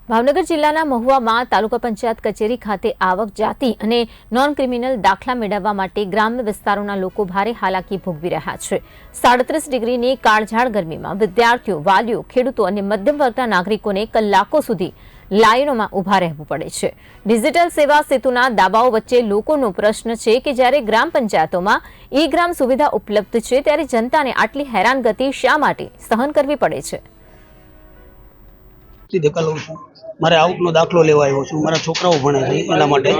ભાવનગર જિલ્લાના મહુવામાં તાલુકા પંચાયત કચેરી ખાતે આવક જાતિ અને નોન ક્રિમિનલ દાખલા મેળવવા માટે ગ્રામ્ય વિસ્તારોના લોકો ભારે હાલાકી ભોગવી રહ્યા છે। 37 ડિગ્રીની કાળઝાળ ગરમીમાં વિદ્યાર્થીઓ, વાલીઓ, ખેડૂતો અને મધ્યમ વર્ગના નાગરિકોને કલાકો સુધી લાઈનોમાં ઊભા રહેવું પડે છે। ડિજિટલ સેવા સેતુના દાવાઓ વચ્ચે લોકોનો પ્રશ્ન છે કે જ્યારે ગ્રામ પંચાયતોમાં ઈ-ગ્રામ સુવિધા ઉપલબ્ધ છે ત્યારે જનતાને આટલી હેરાનગતિ શા માટે સહન કરવી પડે છે। मारे आवकनो दाखलो लेवा आव्यो छुं। मारा छोकराओ भणे छे एना माटे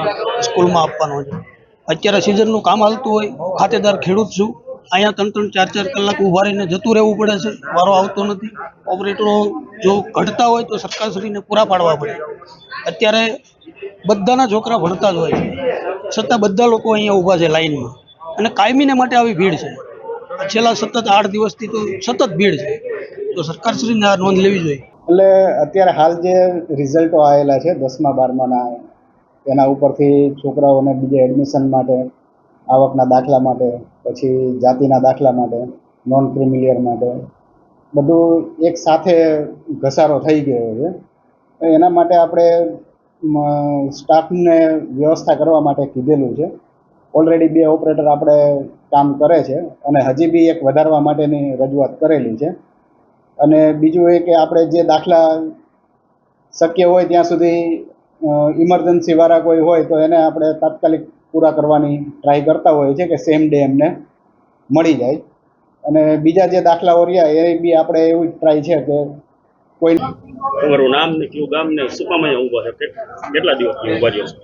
स्कूलमां आपवानो छे। अत्यारे सीजननुं काम हालतुं होय, खातेदार खेडूत छुं, अहींया 3-3 4-4 कलाक उभा रहीने जतुं रहेवुं पड़े छे। वारो आवतो नथी। ऑपरेटरो जो घटता होय तो सरकारश्रीने पूरा पाडवा पड़े। अत्यारे बधाना छोकरा भणता ज होय छे, छतां बधा लोको अहींया उभा छे लाइनमां अने कायमीने माटे आवी भीड़ छे। छेल्ला सतत 8 दिवसथी तो सतत भीड़ छे। तो सरकारश्रीने आ नोंध लेवी जोईए। એટલે અત્યારે હાલ જે રિઝલ્ટો આવેલા છે 10મા 12માના એના ઉપરથી છોકરાઓને બીજે એડમિશન માટે, આવકના દાખલા માટે, પછી જાતિના દાખલા માટે, નોન ક્રિમિલિયર માટે બધું એક સાથે ઘસારો થઈ ગયો છે। એના માટે આપણે સ્ટાફને વ્યવસ્થા કરવા માટે કીધેલું છે। ઓલરેડી 2 ઓપરેટર આપણે કામ કરે છે અને હજી બી એક વધારવા માટેની રજૂઆત કરેલી છે। અને બીજું એ કે આપણે જે દાખલા શક્ય હોય ત્યાં સુધી ઇમરજન્સી વાળા કોઈ હોય તો એને આપણે તાત્કાલિક પૂરા કરવાની ટ્રાય કરતા હોઈએ છીએ કે સેમ ડે એમને મળી જાય। અને બીજા જે દાખલાઓ રહ્યા એ બી આપણે એવી ટ્રાય છે કે કોઈ તમારું નામ ને કયું ગામ ને શું કામ અહીંયા ઊભા છે, કેટલા દિવસથી ઊભા રહ્યો છો?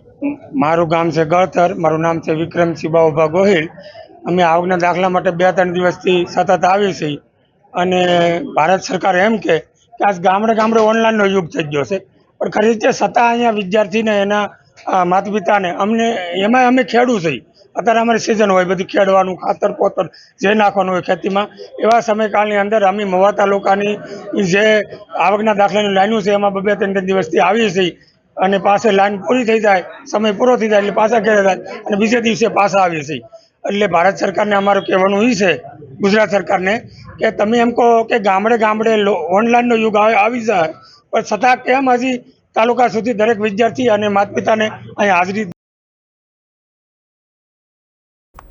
મારું ગામ છે ગળતર, મારું નામ છે વિક્રમસિંહ બાઉભા ગોહિલ। અમે આવકના દાખલા માટે 2-3 દિવસથી સતત આવી છીએ અને ભારત સરકાર એમ કે આજ ગામડે ગામડે ઓનલાઈનનો યુગ થઈ ગયો છે, પણ ખરી રીતે છતાં અહીંયા વિદ્યાર્થીને એના માતા પિતાને અમને એમાં અમે ખેડૂ છીએ। અત્યારે અમારી સિઝન હોય બધી ખેડવાનું, ખાતર પોતર જે નાખવાનું હોય ખેતીમાં, એવા સમયકાળની અંદર અમે મહુવા તાલુકાની જે આવકના દાખલાની લાઈનો છે એમાં 2-3 દિવસથી આવી છીએ અને પાસે લાઈન પૂરી થઈ જાય, સમય પૂરો થઈ જાય એટલે પાછા ઘરે જાય અને બીજે દિવસે પાછા આવીએ છીએ। એટલે ભારત સરકારને અમારું કહેવાનું એ છે, ગુજરાત સરકારને, કે તમે એમ કહો કે ગામડે ગામડે ઓનલાઈનનો યુગ આવી જાય, પણ છતાં કેમ હજી તાલુકા સુધી દરેક વિદ્યાર્થી અને માતા પિતાને અહીં હાજરી